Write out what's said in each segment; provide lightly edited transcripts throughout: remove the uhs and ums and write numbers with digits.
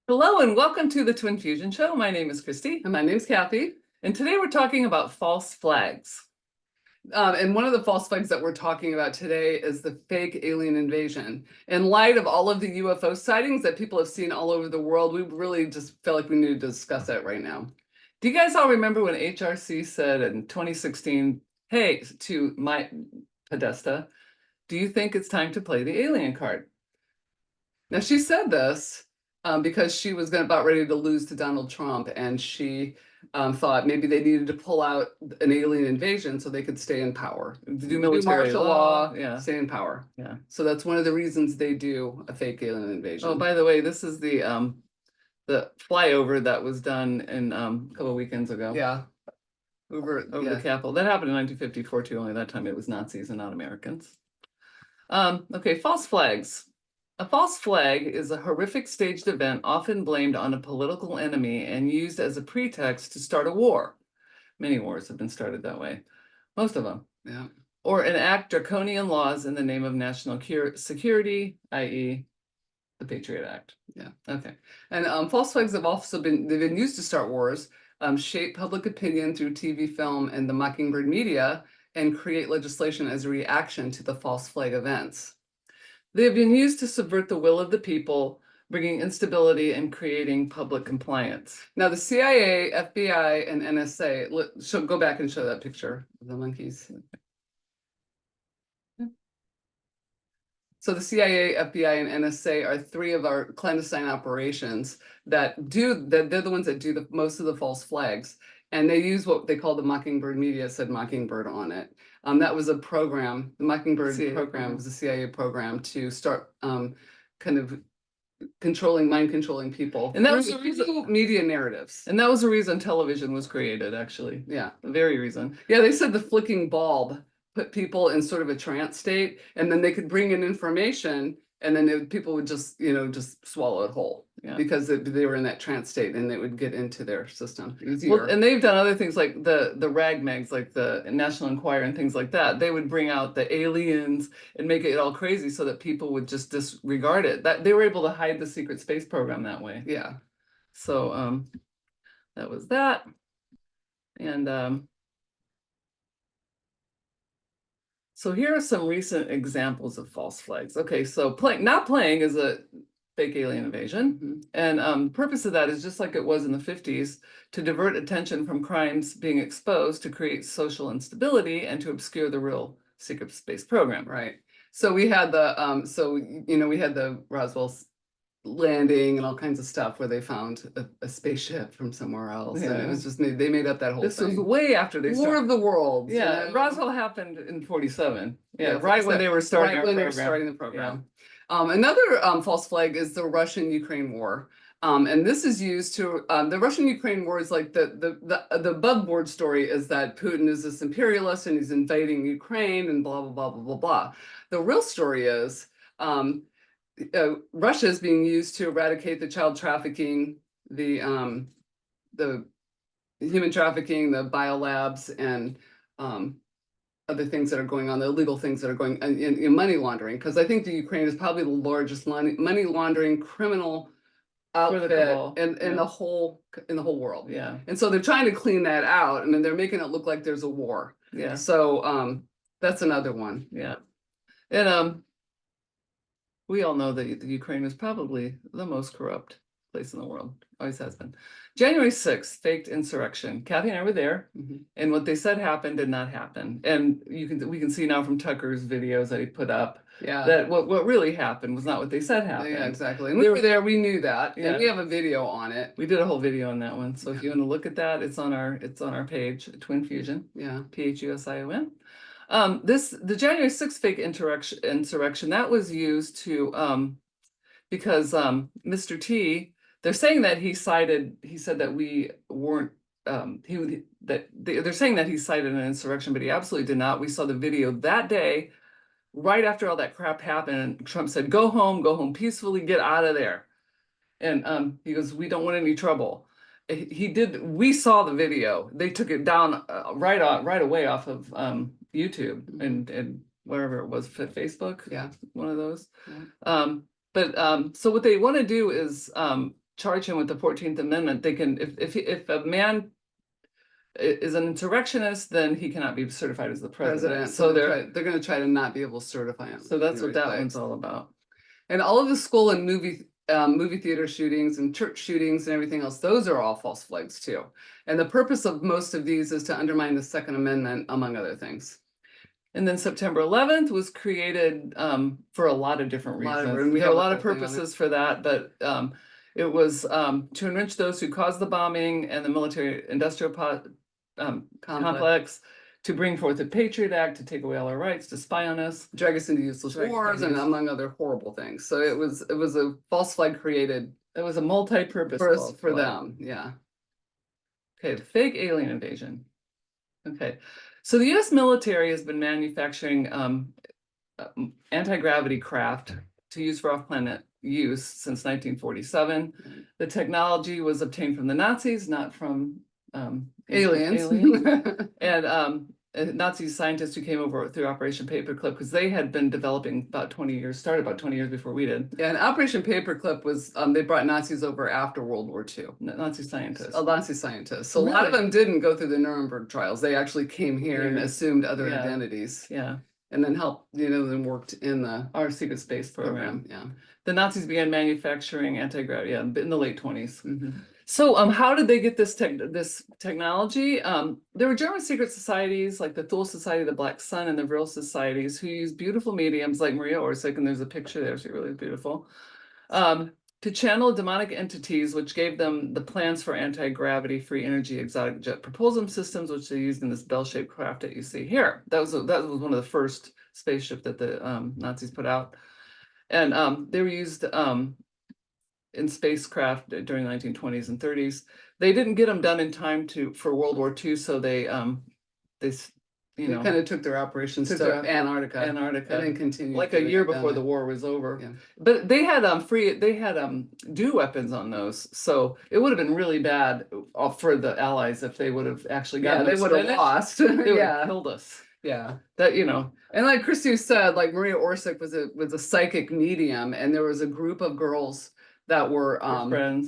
Hello and welcome to the Twin Fusion Show. My name is Christy. And my name's Kathy. And today we're talking about false flags. And one of the false flags that we're talking about today is the fake alien invasion. In light of all of the UFO sightings that people have seen all over the world, we really just felt like we needed to discuss that right now. Do you guys all remember when HRC said in 2016, hey, to my Podesta, do you think it's time to play the alien card? Now, she said this because she was about ready to lose to Donald Trump, and she thought maybe they needed to pull out an alien invasion so they could stay in power. Do military martial law, yeah. Stay in power. Yeah. So that's one of the reasons they do a fake alien invasion. Oh, by the way, this is the flyover that was done in a couple of weekends ago. Yeah. Over the Capitol. That happened in 1954 too, only that time it was Nazis and not Americans. Okay, false flags. A false flag is a horrific staged event often blamed on a political enemy and used as a pretext to start a war. Many wars have been started that way. Most of them. Yeah. Or enact draconian laws in the name of national security, i.e. the Patriot Act. Yeah. Okay. And false flags have also been used to start wars, shape public opinion through TV, film, and the Mockingbird media, and create legislation as a reaction to the false flag events. They have been used to subvert the will of the people, bringing instability and creating public compliance. Now, the CIA, FBI, and NSA, go back and show that picture of the monkeys. So the CIA, FBI, and NSA are three of our clandestine operations they're the ones that do most of the false flags. And they use what they call the Mockingbird media, said Mockingbird on it. That was a program, the Mockingbird program was a CIA program to start kind of mind controlling people. And that was the reason media narratives. And that was the reason television was created, actually. Yeah. The very reason. Yeah, they said the flicking bulb put people in sort of a trance state, and then they could bring in information, and then people would just swallow it whole. Yeah. Because they were in that trance state, and it would get into their system easier. Well, and they've done other things like the rag mags, like the National Enquirer and things like that. They would bring out the aliens and make it all crazy so that people would just disregard it. That they were able to hide the secret space program that way. Yeah. So that was that. And so here are some recent examples of false flags. Okay, so not playing is a fake alien invasion. Mm-hmm. And purpose of that is just like it was in the 50s, to divert attention from crimes being exposed, to create social instability, and to obscure the real secret space program. Right. So we had we had the Roswell landing and all kinds of stuff where they found a spaceship from somewhere else. Yeah. And it was just they made up that whole thing. This was way after they War of the Worlds. Yeah, Roswell happened in 47. Yeah, right when they were starting the program. Another false flag is the Russian-Ukraine war. And this is used to the Russian-Ukraine war is like the above board story is that Putin is this imperialist and he's invading Ukraine and blah blah blah blah blah blah. The real story is Russia is being used to eradicate the child trafficking, the human trafficking, the biolabs, and other things that are going on, the illegal things that are going in money laundering. Because I think the Ukraine is probably the largest money laundering criminal outfit in the whole world. Yeah. And so they're trying to clean that out, and then they're making it look like there's a war. Yeah. So that's another one. Yeah. And we all know that the Ukraine is probably the most corrupt place in the world. Always has been. January 6th, faked insurrection. Kathy and I were there, and what they said happened did not happen. And we can see now from Tucker's videos that he put up that what really happened was not what they said happened. Yeah, exactly. And we were there, we knew that, and we have a video on it. We did a whole video on that one. So if you want to look at that, it's on our page, Twin Fusion. Yeah. PHUSION. The January 6th fake insurrection that was used to because Mr. T, they're saying that he said that we weren't they're saying that he cited an insurrection, but he absolutely did not. We saw the video that day, right after all that crap happened, and Trump said, go home peacefully, get out of there. And he goes, we don't want any trouble. We saw the video. They took it down right away off of YouTube and wherever it was, Facebook. Yeah. One of those. Yeah. So what they want to do is charge him with the 14th Amendment, they can, if a man is an insurrectionist, then he cannot be certified as the president. So they're going to try to not be able to certify him. So that's what that one's all about. And all of the school and movie theater shootings and church shootings and everything else, those are all false flags too. And the purpose of most of these is to undermine the Second Amendment, among other things. And then September 11th was created for a lot of different reasons. We have a lot of purposes for that, but it was to enrich those who caused the bombing and the military-industrial complex, to bring forth the Patriot Act, to take away all our rights, to spy on us, drag us into useless wars, and among other horrible things. So it was a false flag created. It was a multi-purpose for them. Yeah. Okay, the fake alien invasion. Okay, so the U.S. military has been manufacturing anti-gravity craft to use for off-planet use since 1947. The technology was obtained from the Nazis, not from aliens. And Nazi scientists who came over through Operation Paperclip, because they had been developing started about 20 years before we did. Yeah, and Operation Paperclip was, they brought Nazis over after World War II. Nazi scientists. Nazi scientists. So really? A lot of them didn't go through the Nuremberg trials. They actually came here and assumed other identities. Yeah. And then helped, then worked in our secret space program. Yeah. The Nazis began manufacturing anti-gravity in the late 20s. So how did they get this technology? There were German secret societies like the Thule Society, the Black Sun, and the Vril Societies who used beautiful mediums like Maria Orsic, and there's a picture there, she's really beautiful, to channel demonic entities, which gave them the plans for anti-gravity free energy exotic jet propulsion systems, which they used in this bell-shaped craft that you see here. That was one of the first spaceship that the Nazis put out. And they were used in spacecraft during the 1920s and 30s. They didn't get them done in time for World War II, so they kind of took their operations to Antarctica, and then continued like a year before the war was over. Yeah. But they had DEW weapons on those, so it would have been really bad for the Allies if they would have actually gotten they would have lost. They would have killed us. Yeah, that and like Christy said, like Maria Orsic was a psychic medium, and there was a group of girls that were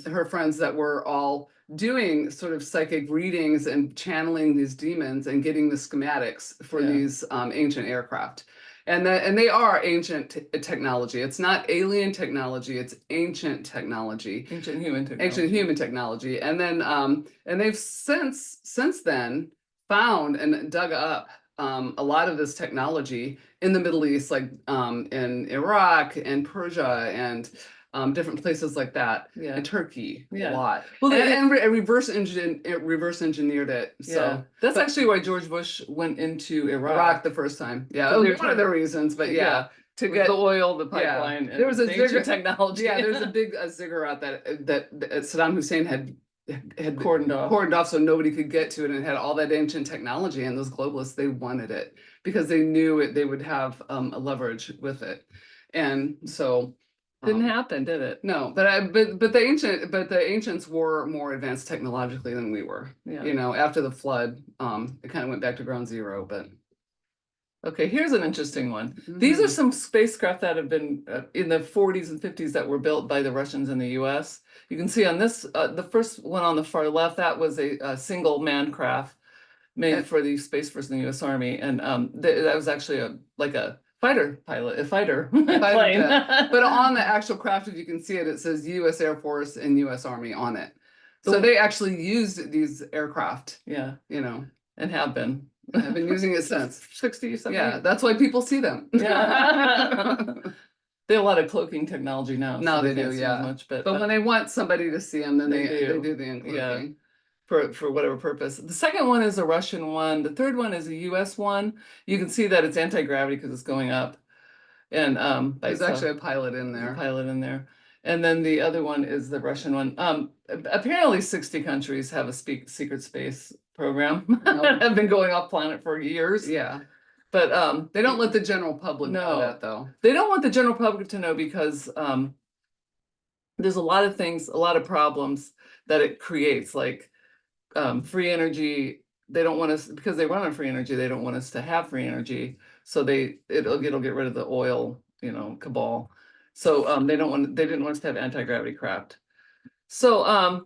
her friends that were all doing sort of psychic readings and channeling these demons and getting the schematics for these ancient aircraft. And they are ancient technology. It's not alien technology, it's ancient technology. Ancient human technology. Ancient human technology. And then and they've since then found and dug up a lot of this technology in the Middle East, like in Iraq and Persia and different places like that, and Turkey a lot. Well, and reverse engineered it. So that's actually why George Bush went into Iraq the first time. Yeah, it was one of the reasons. But to get the oil, the pipeline, there was a technology. Yeah, there's a big ziggurat that Saddam Hussein had cordoned off so nobody could get to it, and it had all that ancient technology, and those globalists, they wanted it because they knew they would have a leverage with it. And so didn't happen, did it? No, but the ancients were more advanced technologically than we were. Yeah. After the flood, it kind of went back to ground zero. But okay, here's an interesting one. These are some spacecraft that have been in the 40s and 50s that were built by the Russians in the U.S. You can see on this, the first one on the far left, that was a single man craft made for the Space Force in the U.S. Army, and that was actually a fighter plane. But on the actual craft, if you can see it, it says U.S. Air Force and U.S. Army on it. So they actually used these aircraft. Yeah. And have been. I've been using it since 60, 70. Yeah, that's why people see them. Yeah. They have a lot of cloaking technology now. Now they do, yeah. Much, but when they want somebody to see them, then they do the uncloaking. Yeah. For whatever purpose. The second one is a Russian one. The third one is a U.S. one. You can see that it's anti-gravity because it's going up. And there's actually a pilot in there. And then the other one is the Russian one. Apparently 60 countries have a secret space program that have been going off planet for years. Yeah. But they don't let the general public know that, though. They don't want the general public to know because there's a lot of things, a lot of problems that it creates, like free energy. They don't want us, because they run on free energy, they don't want us to have free energy. So it'll get rid of the oil, cabal. So they didn't want us to have anti-gravity craft. So,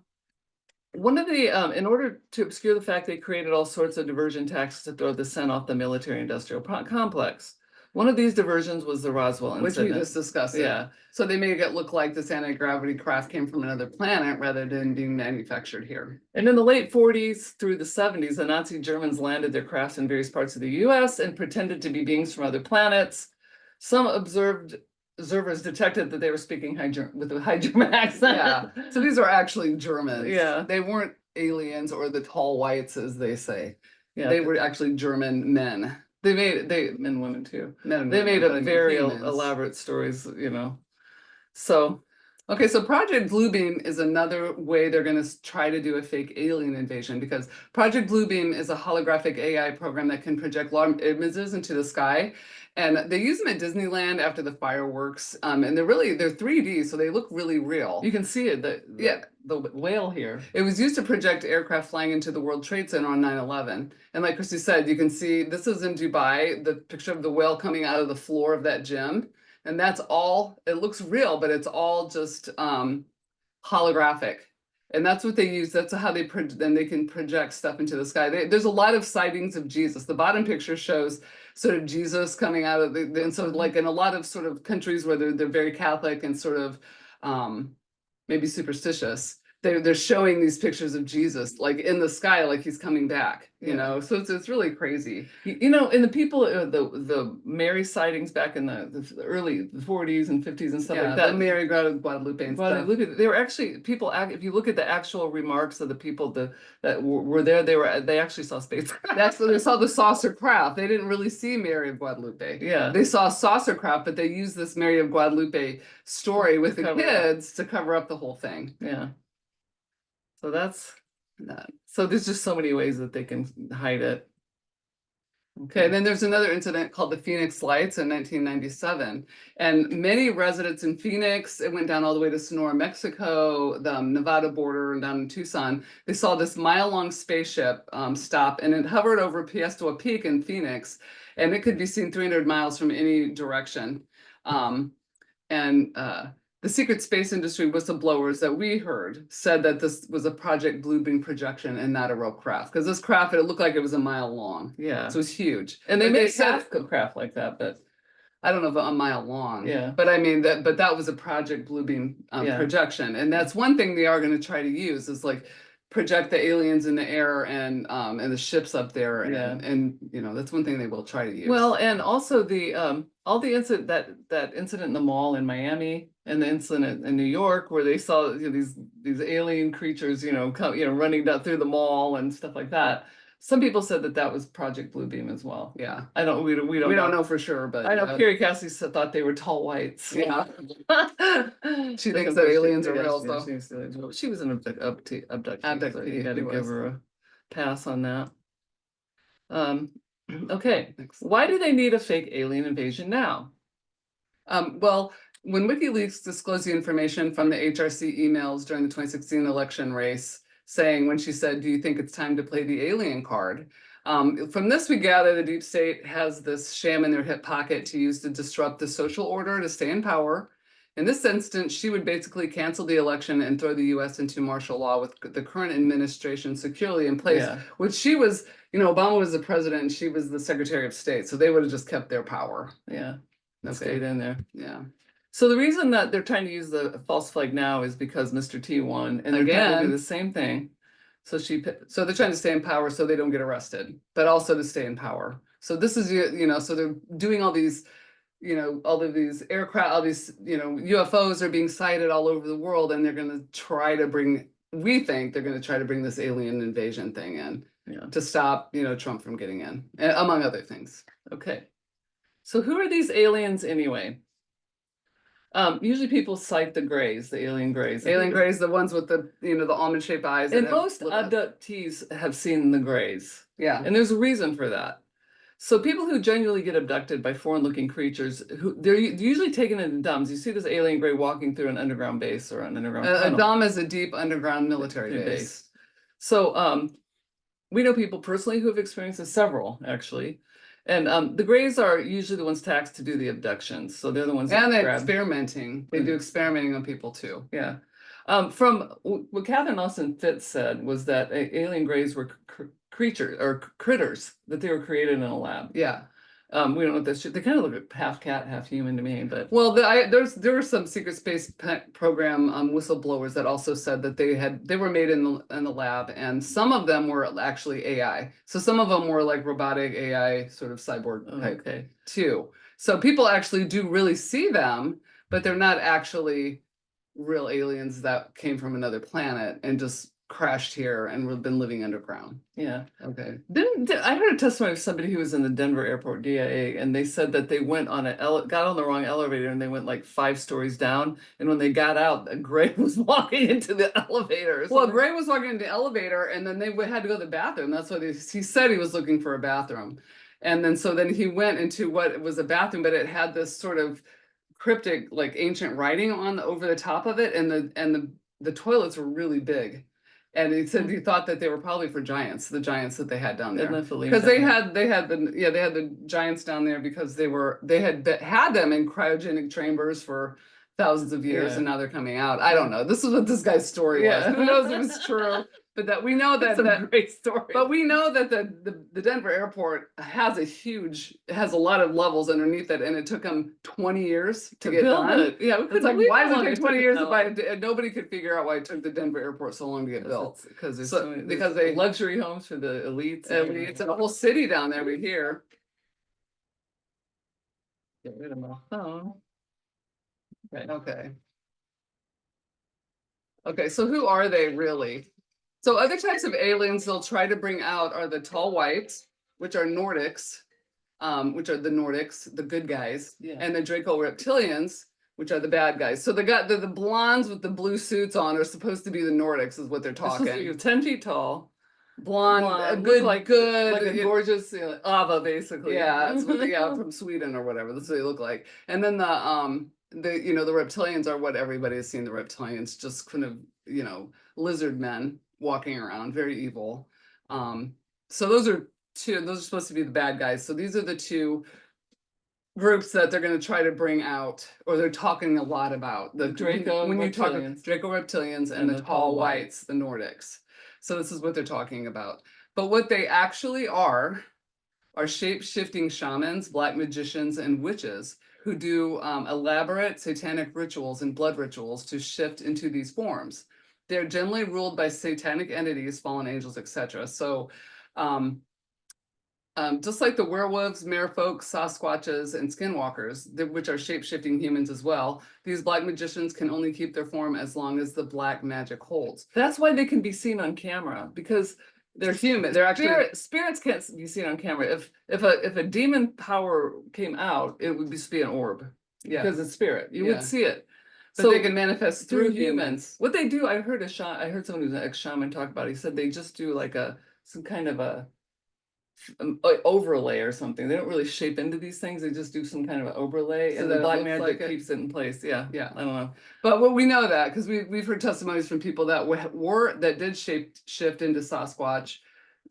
one of the, in order to obscure the fact they created all sorts of diversion tactics to throw the scent off the military-industrial complex. One of these diversions was the Roswell Which we incident. just discussed. Yeah. So they made it look like this anti-gravity craft came from another planet rather than being manufactured here. And in the late 40s through the 70s, the Nazi Germans landed their crafts in various parts of the US and pretended to be beings from other planets. Some observers detected that they were speaking with a high German accent. Yeah. So these are actually Germans. Yeah. They weren't aliens or the tall whites, as they say. Yeah. They were actually German men. Men and women too. Men and They women, made but I up mean very humans. elaborate stories, you know. So, Okay, so Project Bluebeam is another way they're going to try to do a fake alien invasion, because Project Bluebeam is a holographic AI program that can project large images into the sky. And they use them at Disneyland after the fireworks. And they're 3D, so they look really real. you can see it, the whale here. It was used to project aircraft flying into the World Trade Center on 9/11. And like Christy said, you can see this is in Dubai, the picture of the whale coming out of the floor of that gym. And that's all, it looks real, but it's all just holographic. And that's what they use. That's how then they can project stuff into the sky. There's a lot of sightings of Jesus. The bottom picture shows sort of Jesus coming out of and so like in a lot of sort of countries where they're very Catholic and sort of maybe superstitious, they're showing these pictures of Jesus like in the sky, like he's coming back, you know. So it's really crazy. You know, and the people, the Mary sightings back in the early 40s and 50s and stuff like that. The Mary Guadalupe and stuff. They were actually people. If you look at the actual remarks of the people that were there, they actually saw spacecraft. They saw the saucer craft. They didn't really see Mary of Guadalupe. Yeah, they saw saucer craft, but they used this Mary of Guadalupe story with the kids to cover up the whole thing. Yeah. So that's that. So there's just so many ways that they can hide it. Okay, then there's another incident called the Phoenix Lights in 1997. And many residents in Phoenix, it went down all the way to Sonora, Mexico, the Nevada border, and down in Tucson. They saw this mile-long spaceship stop, and it hovered over Piestewa Peak in Phoenix, and it could be seen 300 miles from any direction. The secret space industry whistleblowers that we heard said that this was a Project Bluebeam projection and not a real craft, because this craft, it looked like it was a mile long. Yeah, so it was huge. And they made half a craft like that, but I don't know if a mile long. Yeah, but I mean that was a Project Bluebeam projection, and that's one thing they are going to try to use is like project the aliens in the air and the ships up there, and you know that's one thing they will try to use. Well, and also all the incident that incident in the mall in Miami and the incident in New York where they saw these alien creatures running down through the mall and stuff like that. Some people said that was Project Bluebeam as well. Yeah, we don't know for sure, but I know Carrie Cassie thought they were tall whites. Yeah, she thinks that aliens are real. So she was an abductee. So you had to give her a pass on that. Okay, why do they need a fake alien invasion now? Well, when WikiLeaks disclosed the information from the HRC emails during the 2016 election race, saying when she said, "Do you think it's time to play the alien card?" From this, we gather the deep state has this sham in their hip pocket to use to disrupt the social order to stay in power. In this instance, she would basically cancel the election and throw the U.S. into martial law with the current administration securely in place, which she was, Obama was the president and she was the Secretary of State. So they would have just kept their power. Yeah, stayed in there. Yeah. So the reason that they're trying to use the false flag now is because Mr. T won, and they're trying to do the same thing. So they're trying to stay in power so they don't get arrested, but also to stay in power. So this is, so they're doing all these, all of these aircraft, all these, UFOs are being sighted all over the world, and they're going to try to we think they're going to try to bring this alien invasion thing in to stop, Trump from getting in, among other things. Okay. So who are these aliens anyway? Usually people cite the grays, the alien grays. Alien grays, the ones with the, the almond-shaped eyes. And most abductees have seen the grays. Yeah. And there's a reason for that. So people who genuinely get abducted by foreign-looking creatures, they're usually taken into DUMBs. You see this alien gray walking through an underground base or an underground tunnel. A DUMB is a deep underground military base. So we know people personally who have experienced several, actually. And the grays are usually the ones tasked to do the abductions. So they're the ones and they're experimenting. They do experimenting on people too. Yeah. From what Catherine Austin Fitts said was that alien greys were creatures or critters, that they were created in a lab. Yeah. We don't know what this. They kind of look half cat, half human to me, but Well, there were some secret space program whistleblowers that also said that they were made in the lab, and some of them were actually AI. So some of them were like robotic AI sort of cyborg type okay. too. So people actually do really see them, but they're not actually real aliens that came from another planet and just crashed here and we've been living underground. Yeah. Okay. I heard a testimony of somebody who was in the Denver airport DIA, and they said that they went on got on the wrong elevator and they went like 5 stories down. And when they got out, a gray was walking into the elevator. Or Well, something. Gray was walking into the elevator and then they had to go to the bathroom. That's what he said he was looking for a bathroom. And then he went into what was a bathroom, but it had this sort of cryptic, like ancient writing on over the top of it, and the toilets were really big. And he said he thought that they were probably for giants, the giants that they had down there. Because they had the giants down there because they had them in cryogenic chambers for thousands of years, Yeah. and now they're coming out. I don't know. This is what this guy's story was. Who knows if it's true? But that we know That's a great story. but we know that the Denver airport has a lot of levels underneath it, and it took them 20 years to get build done. it. Yeah, we It's couldn't like, believe why how does long it take took 20 years build. and nobody could figure out why it took the Denver airport so long to get built? Because there's So- so many, because there's they- luxury homes for the elites. It's in a whole city down there we hear. Get rid of my phone. Okay. Okay, so who are they really? So other types of aliens they'll try to bring out are the tall whites, which are Nordics, the good guys, Yeah. and the Draco reptilians, which are the bad guys. So the blondes with the blue suits on are supposed to be the Nordics, is what they're They're supposed to be talking. 10 feet tall. Blonde, Blonde, good, look like a gorgeous Ava, basically. yeah, it's what from Sweden or whatever. That's what they look like. And then the reptilians are what everybody has seen. The reptilians, just kind of lizard men walking around, very evil. So those are supposed to be the bad guys. So these are the two groups that they're going to try to bring out, or they're talking a lot about. The Draco when you talk reptilians. Draco reptilians and the tall whites, the Nordics. So this is what they're talking about. But what they actually are shape-shifting shamans, black magicians, and witches who do elaborate satanic rituals and blood rituals to shift into these forms. They're generally ruled by satanic entities, fallen angels, etc. So just like the werewolves, merfolk, Sasquatches, and skinwalkers, which are shape-shifting humans as well, these black magicians can only keep their form as long as the black magic holds. That's why they can be seen on camera, because they're human. They're actually spirits can't be seen on camera. If a demon power came out, it would be an orb. Yeah. Because it's spirit. You would see it. But so they can manifest through humans. What they do, I heard someone who's an ex-shaman talk about it. He said they just do like some kind of a overlay or something. They don't really shape into these things. They just do some kind of an overlay, and the black magic keeps it in place. Yeah. I don't know. But we know that because we've heard testimonies from people that did shift into Sasquatch,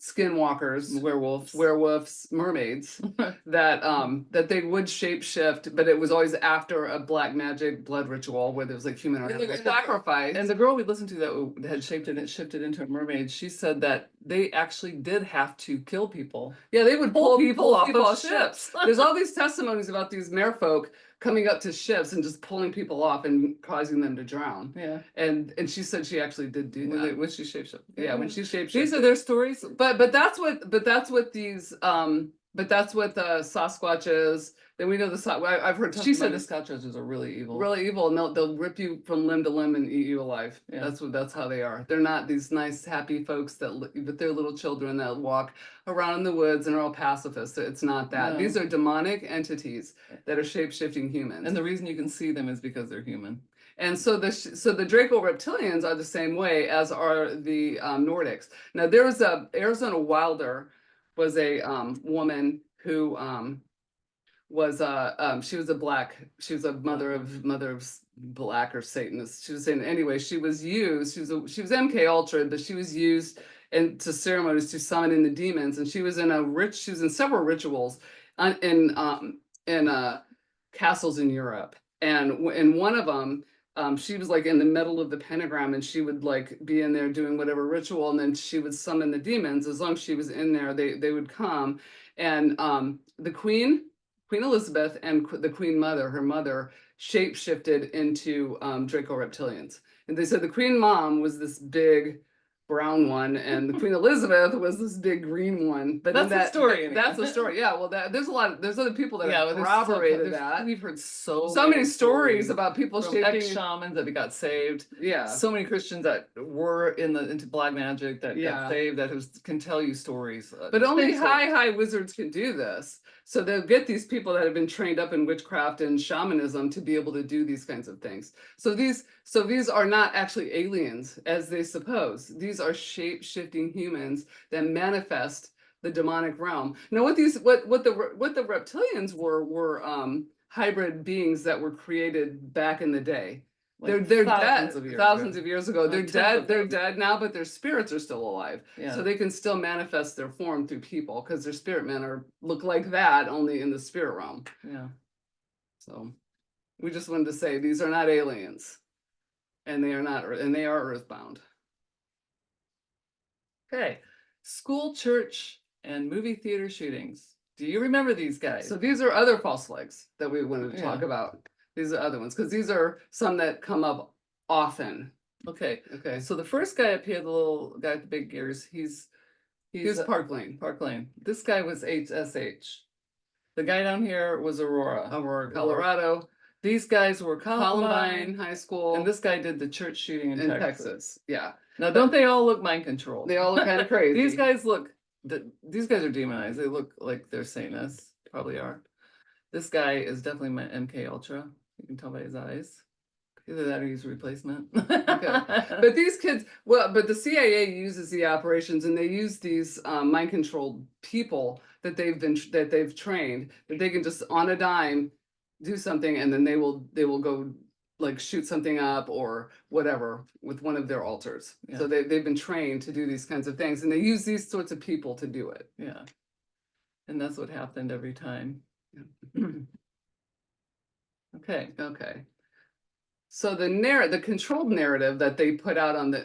skinwalkers, werewolves, mermaids, that they would shape shift, but it was always after a black magic blood ritual where there was like human sacrifice. And the girl we listened to that had shifted into a mermaid, she said that they actually did have to kill people. Yeah, they would pull people off of ships. There's all these testimonies about these merfolk coming up to ships and just pulling people off and causing them to drown. Yeah. And she said she actually did do that. When she shapeshifted. Yeah, when she shapeshifted. These are their stories. But that's what the Sasquatch is. Then we know I've heard She said the Sasquatches are really evil. Really evil, and they'll rip you from limb to limb and eat you alive. Yeah. That's how they are. They're not these nice, happy folks with their little children that walk around in the woods and are all pacifists. It's not that. No. These are demonic entities that are shape-shifting humans. And the reason you can see them is because they're human. And so the Draco reptilians are the same way as are the Nordics. Now there was Arizona Wilder was a woman who she was a mother of black or Satanist. She was saying anyway, she was MK Ultra, but she was used into ceremonies to summon in the demons, and she was in several rituals in castles in Europe. And in one of them, she was like in the middle of the pentagram, and she would like be in there doing whatever ritual, and then she would summon the demons. As long as she was in there, they would come. And the Queen Elizabeth and the Queen Mother, her mother, shape shifted into Draco reptilians. And they said the Queen Mom was this big brown one, and the Queen Elizabeth was this big green one. But That's the story. That's the story. Yeah. Well, there's other people that have well, corroborated that. We've heard so many stories about people from shaping ex-shamans that got saved. Yeah. So many Christians that were into black magic that got saved that can tell you stories. But only high wizards can do this. So they'll get these people that have been trained up in witchcraft and shamanism to be able to do these kinds of things. So these are not actually aliens as they suppose. These are shape-shifting humans that manifest the demonic realm. Now what the reptilians were hybrid beings that were created back in the day. Like they're dead thousands of years ago. They're dead now, but their spirits are still alive. Yeah. So they can still manifest their form through people because their spirit men look like that, only in the spirit realm. Yeah. So we just wanted to say these are not aliens. And they are earthbound. Okay. School, church, and movie theater shootings. Do you remember these guys? So these are other false flags that we wanted to talk about. These are other ones, because these are some that come up often. Okay. So the first guy up here, the little guy with the big ears, he's Park Lane. Park Lane. This guy was HSH. The guy down here was Aurora, Colorado. These guys were Columbine High School. And this guy did the church shooting in Texas. Yeah. Now, don't they all look mind controlled? They all look kind of crazy. These guys are demonized. They look like they're Satanists. Probably are. This guy is definitely my MK Ultra. You can tell by his eyes. Either that or he's a replacement. Okay. But these kids, but the CIA uses the operations, and they use these mind controlled people that they've trained, that they can just on a dime do something, and then they will go like shoot something up or whatever with one of their altars. Yeah. So they've been trained to do these kinds of things, and they use these sorts of people to do it. Yeah. And that's what happened every time. Yeah. Okay. So the controlled narrative that they put out on the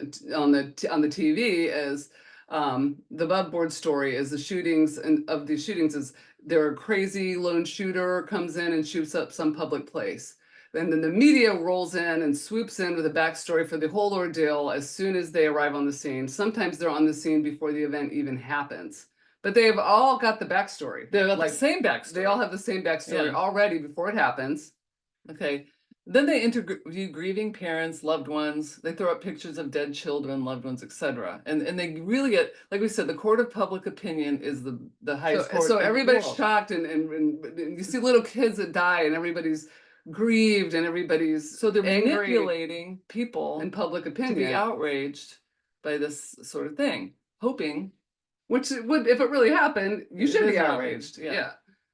TV is the above board story is the shootings, and of these shootings is there a crazy lone shooter comes in and shoots up some public place. And then the media rolls in and swoops in with a backstory for the whole ordeal as soon as they arrive on the scene. Sometimes they're on the scene before the event even happens. But they have all got the backstory. They have the same backstory. They all have the same backstory already before it happens. Okay. Then they interview grieving parents, loved ones. They throw up pictures of dead children, loved ones, etc. And they really get, like we said, the court of public opinion is the highest court. So everybody's shocked, and you see little kids that die, and everybody's grieved, and everybody's they're manipulating people in public opinion to be outraged by this sort of thing, hoping, which it would, if it really happened, you should be outraged. Yeah.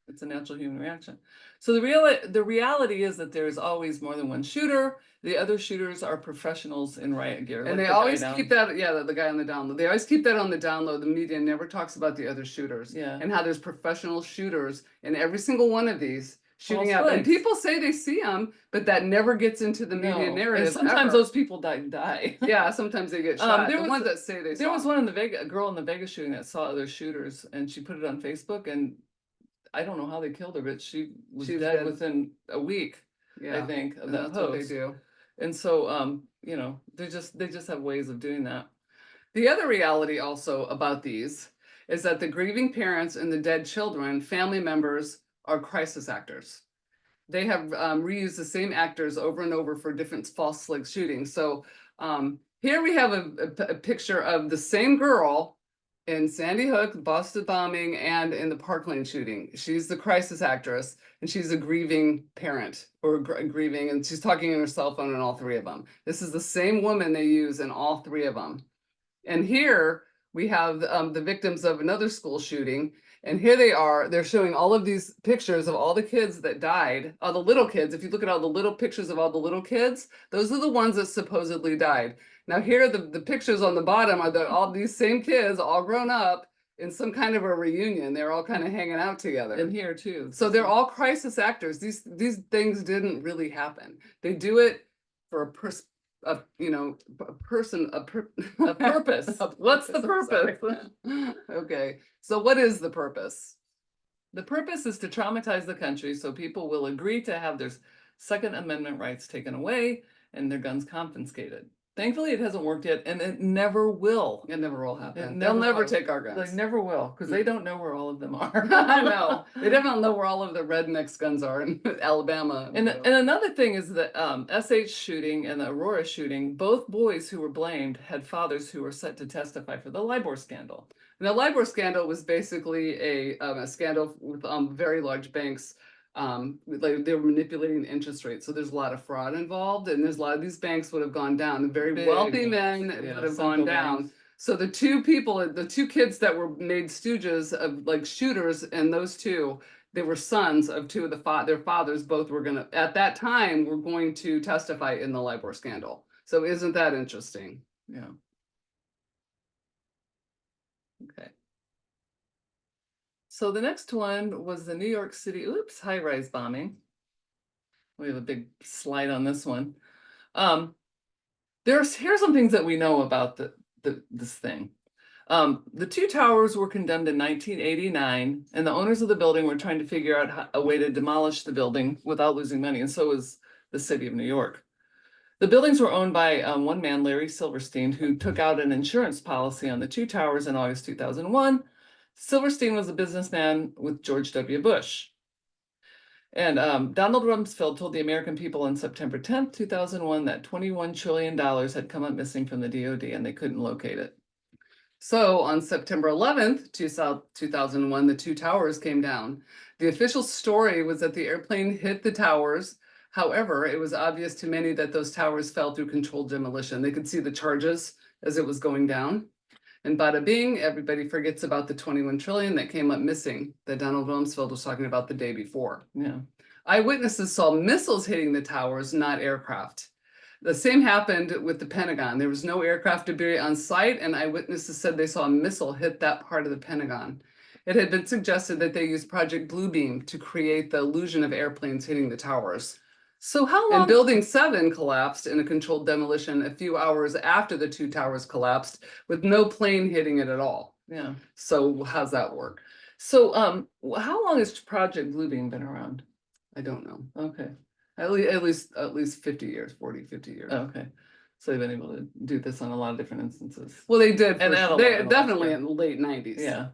It's a natural human reaction. So the reality is that there is always more than one shooter. The other shooters are professionals in riot gear. And they always keep that, the guy on the download. They always keep that on the download. The media never talks about the other shooters. Yeah. And how there's professional shooters in every single one of these shooting up. And people say they see them, but that never gets into the media narrative. And sometimes those people die. Yeah, sometimes they get shot. The ones that say they saw. There was one a girl in the Vegas shooting that saw other shooters, and she put it on Facebook, and I don't know how they killed her, but she was dead within a week, I think, of that post. What they do. And so, they just have ways of doing that. The other reality also about these is that the grieving parents and the dead children, family members, are crisis actors. They have reused the same actors over and over for different false flag shootings. So here we have a picture of the same girl in Sandy Hook, Boston bombing, and in the Park Lane shooting. She's the crisis actress, and she's a grieving parent, or grieving, and she's talking on her cell phone in all three of them. This is the same woman they use in all three of them. And here we have the victims of another school shooting, and here they are. They're showing all of these pictures of all the kids that died, all the little kids. If you look at all the little pictures of all the little kids, those are the ones that supposedly died. Now here, the pictures on the bottom are all these same kids, all grown up in some kind of a reunion. They're all kind of hanging out together. And here too. So they're all crisis actors. These things didn't really happen. They do it for a person, a person, A purpose. What's the I'm sorry. purpose? Okay, so what is the purpose? The purpose is to traumatize the country so people will agree to have their Second Amendment rights taken away and their guns confiscated. Thankfully, it hasn't worked yet, and it never will. It never will happen. It They'll never will. take our They guns. never will, because they don't know where all of them are. I know. They definitely know where all of the rednecks guns are in Alabama. And another thing is that SH shooting and the Aurora shooting, both boys who were blamed had fathers who were set to testify for the LIBOR scandal. And the LIBOR scandal was basically a scandal with very large banks. Like they were manipulating interest rates, so there's a lot of fraud involved, and there's a lot of these banks would have gone down. The very Big wealthy banks, men yeah, would have central gone down. banks. So the two people, the two kids that were made stooges of like shooters, and those two, they were sons of two of their fathers. Both were gonna at that time were going to testify in the LIBOR scandal. So isn't that interesting? Yeah. Okay. So the next one was the New York City, high-rise bombing. We have a big slide on this one. Here's some things that we know about this thing. The two towers were condemned in 1989, and the owners of the building were trying to figure out a way to demolish the building without losing money, and so was the city of New York. The buildings were owned by one man, Larry Silverstein, who took out an insurance policy on the two towers in August 2001. Silverstein was a businessman with George W. Bush. And Donald Rumsfeld told the American people on September 10th, 2001, that $21 trillion had come up missing from the DoD and they couldn't locate it. So on September 11th, 2001, the two towers came down. The official story was that the airplane hit the towers. However, it was obvious to many that those towers fell through controlled demolition. They could see the charges as it was going down. And bada bing, everybody forgets about the 21 trillion that came up missing that Donald Rumsfeld was talking about the day before. Yeah. Eyewitnesses saw missiles hitting the towers, not aircraft. The same happened with the Pentagon. There was no aircraft debris on site, and eyewitnesses said they saw a missile hit that part of the Pentagon. It had been suggested that they used Project Bluebeam to create the illusion of airplanes hitting the towers. So how long? And Building 7 collapsed in a controlled demolition a few hours after the two towers collapsed, with no plane hitting it at all. Yeah. So how's that work? So how long has Project Bluebeam been around? I don't know. Okay. At least 50 years, 40, 50 years. Okay. So they've been able to do this on a lot of different instances. Well, they did. And They definitely in the late 90s. Yeah.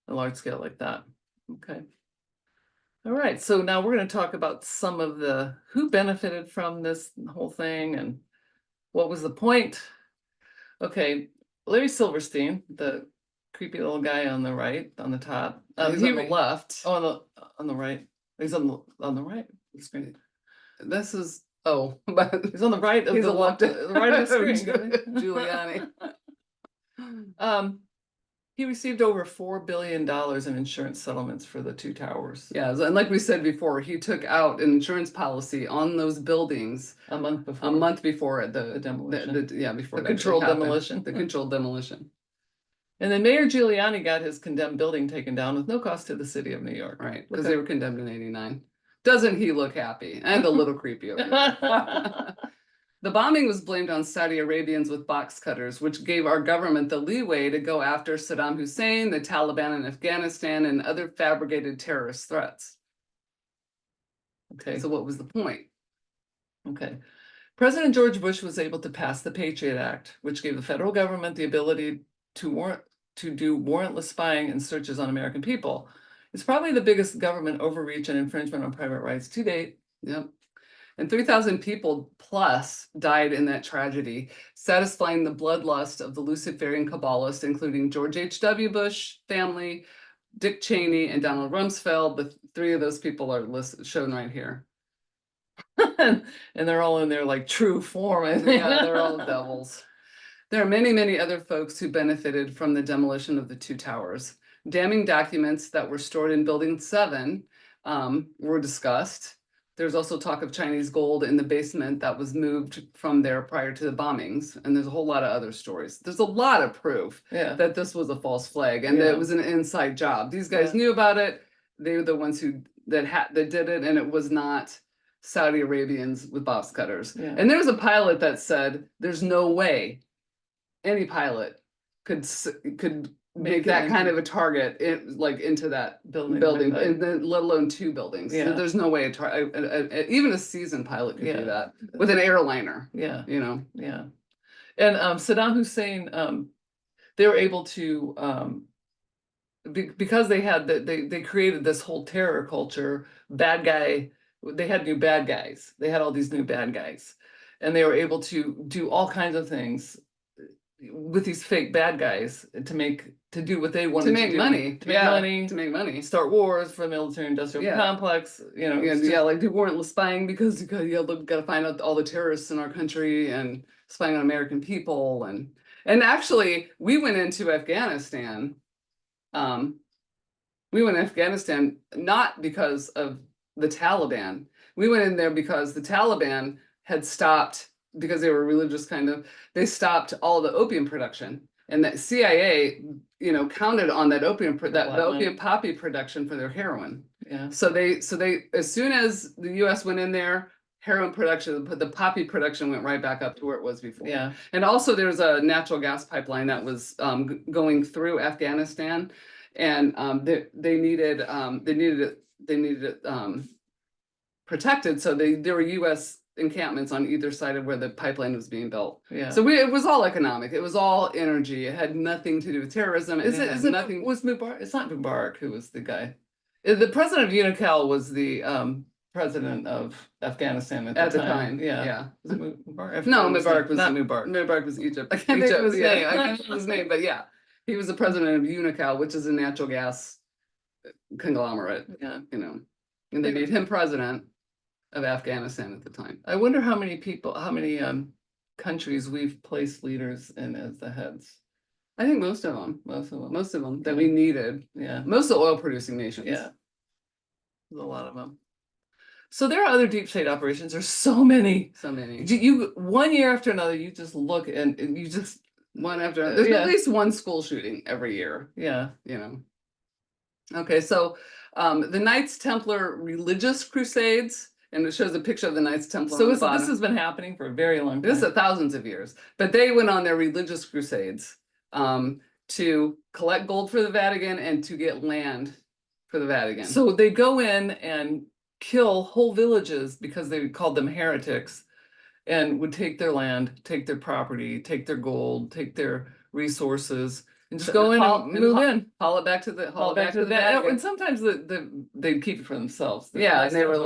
A large scale like that. Okay. All right. So now we're going to talk about some of who benefited from this whole thing and what was the point. Okay. Larry Silverstein, the creepy little guy on the right, on the top. He's on the left. Oh, on the right. He's on the right of the screen. This is but he's on the right of he's the left right of the screen. Giuliani. He received over $4 billion in insurance settlements for the two towers. Yeah, and like we said before, he took out an insurance policy on those buildings a month before. A month before the demolition. Before the controlled demolition. The controlled demolition. And then Mayor Giuliani got his condemned building taken down with no cost to the city of New York. Right, because they were condemned in '89. Doesn't he look happy and a little creepy over there? The bombing was blamed on Saudi Arabians with box cutters, which gave our government the leeway to go after Saddam Hussein, the Taliban in Afghanistan, and other fabricated terrorist threats. Okay. So what was the point? Okay. President George Bush was able to pass the Patriot Act, which gave the federal government the ability to do warrantless spying and searches on American people. It's probably the biggest government overreach and infringement on private rights to date. Yep. And 3,000 people plus died in that tragedy, satisfying the bloodlust of the Luciferian Kabbalists, including George H.W. Bush family, Dick Cheney, and Donald Rumsfeld. The three of those people are shown right here. And they're all in their like true form. Yeah, they're all devils. There are many, many other folks who benefited from the demolition of the two towers. Damning documents that were stored in Building 7 were discussed. There's also talk of Chinese gold in the basement that was moved from there prior to the bombings. And there's a whole lot of other stories. There's a lot of proof that this was a false flag and that it was an inside job. These guys knew about it. They were the ones that did it, and it was not Saudi Arabians with box cutters. Yeah. And there was a pilot that said, there's no way any pilot could make it that kind into- of a target into that Building building, with that. and then let alone two buildings. Yeah. There's no way even a seasoned pilot could Yeah. do that with an airliner. Yeah. You know. Yeah. And Saddam Hussein, they were able to because they had they created this whole terror culture, bad guy, they had new bad guys. They had all these new bad guys. And they were able to do all kinds of things with these fake bad guys to do what they wanted To make money. To make money. To make money. Start wars for the military industrial complex, you know. Like people weren't spying because you gotta find out all the terrorists in our country and spying on American people and actually we went into Afghanistan. We went to Afghanistan not because of the Taliban. We went in there because the Taliban had stopped, because they were religious they stopped all the opium production. And that CIA, counted on that the opium poppy production for their heroin. Yeah. So they, as soon as the US went in there, heroin production, the poppy production went right back up to where it was before. Yeah. And also there was a natural gas pipeline that was going through Afghanistan, and they needed it protected. So there were US encampments on either side of where the pipeline was being built. Yeah. So it was all economic. It was all energy. It had nothing to do with terrorism. Was Mubarak? It's not Mubarak who was the guy. The president of UNICAL was the president of Afghanistan at the time. Yeah. Was it Mubarak? No, Mubarak was not Mubarak. Mubarak was Egypt. I can't think of his name. I can't think of his name, but yeah, he was the president of UNICAL, which is a natural gas conglomerate. Yeah. And they made him president of Afghanistan at the time. I wonder how many countries we've placed leaders in as the heads. I think most of them that we needed. Yeah. Most of the oil producing nations. Yeah. There's a lot of them. So there are other deep state operations. There's so many. So many. You one year after another, you just look and you just one after another. There's at least one school shooting every year. Yeah. Okay, so the Knights Templar religious crusades, and it shows a picture of the Knights Templar. So this has been happening for a very long time. This is thousands of years. But they went on their religious crusades to collect gold for the Vatican and to get land for the Vatican. So they go in and kill whole villages because they called them heretics, and would take their land, take their property, take their gold, take their resources, and just go in and move in, haul it back to the Vatican. And sometimes they'd keep it for themselves. And they were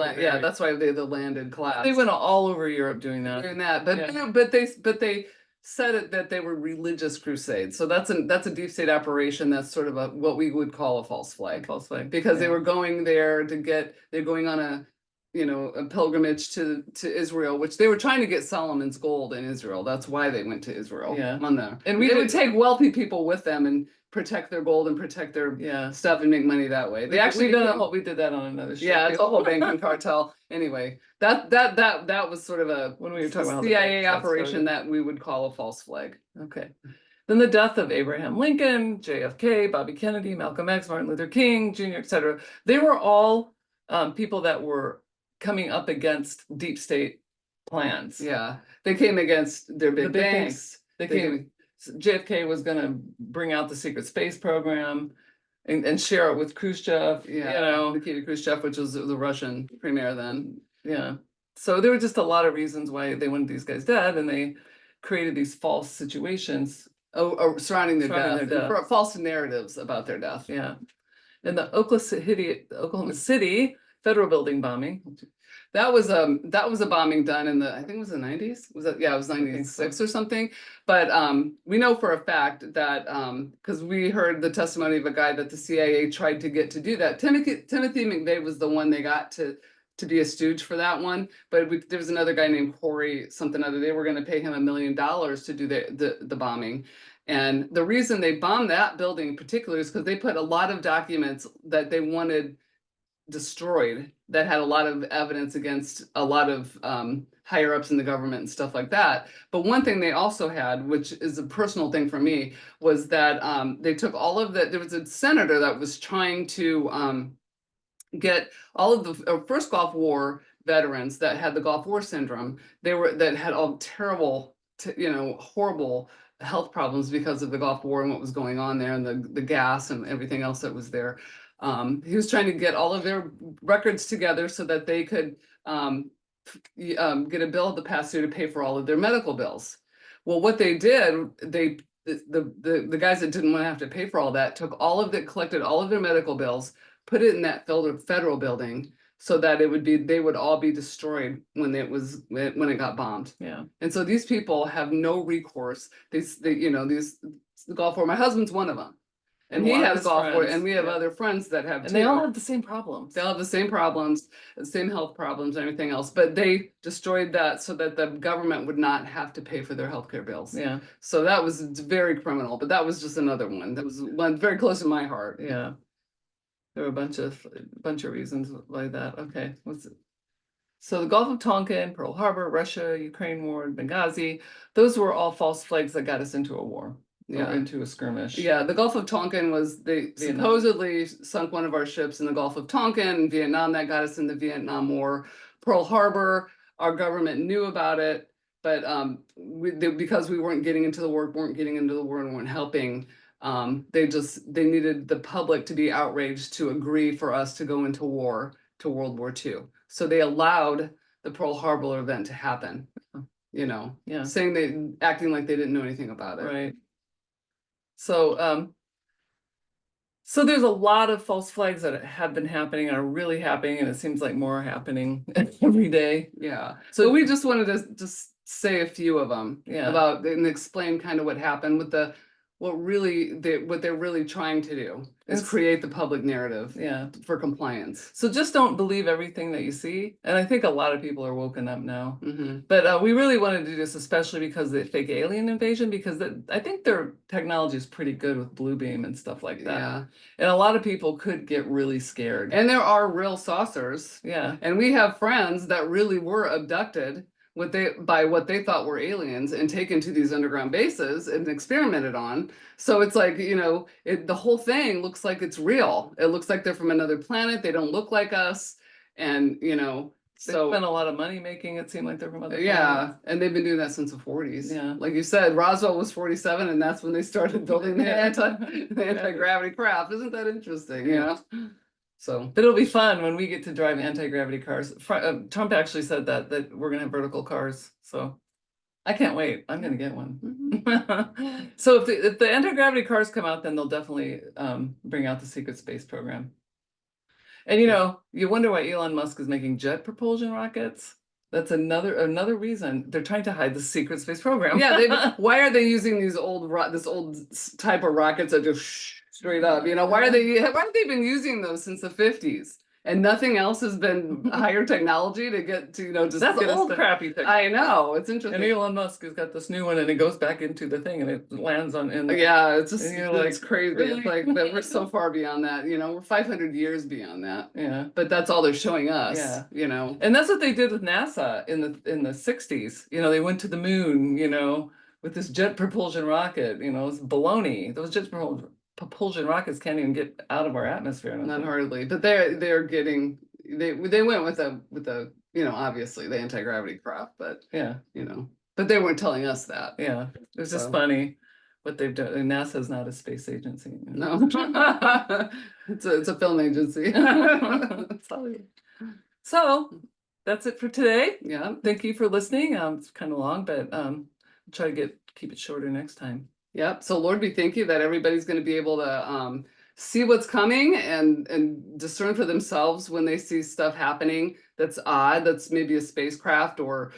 that's why they're the landed class. They went all over Europe doing that. But they said it that they were religious crusades. So that's a deep state operation. That's sort of what we would call a false flag. Because they were going there they're going on a pilgrimage to Israel, which they were trying to get Solomon's gold in Israel. That's why they went to Israel. On there. And they would take wealthy people with them and protect their gold and protect their stuff and make money that way. They actually we did that on another show. Yeah, it's a whole banking cartel. Anyway, that was sort of a when we were talking about CIA operation that we would call a false flag. Okay. Then the death of Abraham Lincoln, JFK, Bobby Kennedy, Malcolm X, Martin Luther King, Jr., etc. They were all people that were coming up against deep state plans. Yeah, they came against their big banks. JFK was going to bring out the secret space program and share it with Khrushchev. Nikita Khrushchev, which was the Russian premier then. Yeah. So there were just a lot of reasons why they wanted these guys dead, and they created these false situations surrounding their death. False narratives about their death. Yeah. And the Oklahoma City federal building bombing. That was a bombing done in I think it was the 90s. It was 96 or something. But we know for a fact that because we heard the testimony of a guy that the CIA tried to get to do that. Timothy McVeigh was the one they got to be a stooge for that one. But there was another guy named Corey something other. They were going to pay him $1 million to do the bombing. And the reason they bombed that building in particular is because they put a lot of documents that they wanted destroyed that had a lot of evidence against a lot of higher ups in the government and stuff like that. But one thing they also had, which is a personal thing for me, was that they took all of there was a senator that was trying to get all of the first Gulf War, veterans that had the Gulf War syndrome. That had all terrible, horrible health problems because of the Gulf War and what was going on there, and the gas and everything else that was there. He was trying to get all of their records together so that they could get a bill at the pass through to pay for all of their medical bills. Well, what they did, the guys that didn't want to have to pay for all that collected all of their medical bills, put it in that federal building so that they would all be destroyed when it got bombed. Yeah. And so these people have no recourse. The Gulf War, my husband's one of them. And he has Gulf War, and we have other friends that have too. And they all have the same problems. They all have the same problems, the same health problems and everything else, but they destroyed that so that the government would not have to pay for their healthcare bills. Yeah. So that was very criminal, but that was just another one. That was one very close to my heart. Yeah. There were a bunch of reasons like that. Okay. So the Gulf of Tonkin, Pearl Harbor, Russia, Ukraine war, and Benghazi, those were all false flags that got us into a war. Yeah. Or into a skirmish. Yeah, the Gulf of Tonkin they supposedly sunk one of our ships in the Gulf of Tonkin in Vietnam. That got us in the Vietnam War. Pearl Harbor, our government knew about it, but because we weren't getting into the war, and weren't helping, they needed the public to be outraged to agree for us to go into war, to World War II. So they allowed the Pearl Harbor event to happen, Yeah. acting like they didn't know anything about it. Right. So, so there's a lot of false flags that have been happening and are really happening, and it seems like more are happening every day. Yeah. So we just wanted to just say a few of them about and explain kind of what happened with what they're really trying to do is create the public narrative for compliance. So just don't believe everything that you see. And I think a lot of people are woken up now. Mm-hmm. But we really wanted to do this, especially because of the fake alien invasion, because I think their technology is pretty good with blue beam and stuff like that. Yeah. And a lot of people could get really scared. And there are real saucers. Yeah. And we have friends that really were abducted by what they thought were aliens and taken to these underground bases and experimented on. So it's like, the whole thing looks like it's real. It looks like they're from another planet. They don't look like us. And, they spent a lot of money making it seem like they're from other planets. Yeah, and they've been doing that since the 40s. Yeah. Like you said, Roswell was 47, and that's when they started building the anti-gravity craft. Isn't that interesting? Yeah. So, but it'll be fun when we get to drive anti-gravity cars. Trump actually said that we're gonna have vertical cars. So I can't wait. I'm gonna get one. Mm-hmm. So if the anti-gravity cars come out, then they'll definitely bring out the secret space program. And you wonder why Elon Musk is making jet propulsion rockets. That's another reason they're trying to hide the secret space program. Yeah, why are they using this old type of rockets that just straight up? Why have they been using those since the 50s? And nothing else has been higher technology to get to, just that's old crappy thing. I know, it's interesting. And Elon Musk has got this new one, and it goes back into the thing, and it lands on. Yeah, it's just it's crazy. Really? It's like that we're so far beyond that. We're 500 years beyond that. Yeah, but that's all they're showing us. Yeah, and that's what they did with NASA in the 60s. They went to the moon. With this jet propulsion rocket. It's baloney. Those jet propulsion rockets can't even get out of our atmosphere. Not hardly, but they're getting they went with the obviously the anti-gravity craft, but but they weren't telling us that. Yeah, it was just funny what they've done. NASA's not a space agency. No, it's a film agency. So that's it for today. Yeah, thank you for listening. It's kind of long, but I'll try to keep it shorter next time. Yep. So Lord, we thank you that everybody's going to be able to see what's coming and discern for themselves when they see stuff happening that's odd, that's maybe a spacecraft or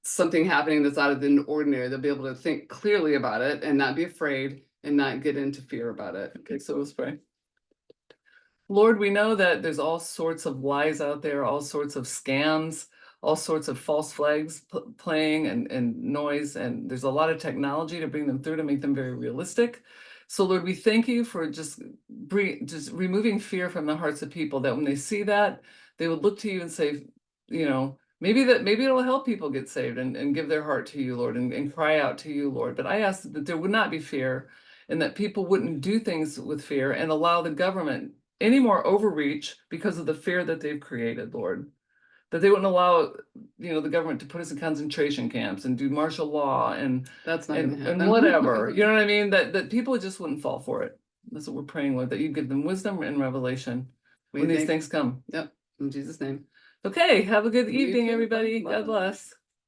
something happening that's out of the ordinary. They'll be able to think clearly about it and not be afraid and not get into fear about it. Okay, so let's pray. Lord, we know that there's all sorts of lies out there, all sorts of scams, all sorts of false flags playing and noise, and there's a lot of technology to bring them through to make them very realistic. So Lord, we thank you for just removing fear from the hearts of people, that when they see that, they would look to you and say, maybe it'll help people get saved and give their heart to you, Lord, and cry out to you, Lord. But I ask that there would not be fear, and that people wouldn't do things with fear and allow the government any more overreach because of the fear that they've created, Lord. that they wouldn't allow, the government to put us in concentration camps and do martial law and That's not gonna and happen. whatever, you know what I mean? That people just wouldn't fall for it. That's what we're praying with, that you give them wisdom and revelation when these things come. Yep, in Jesus' name. Okay, have a good You evening, too. everybody. Bye. God bless.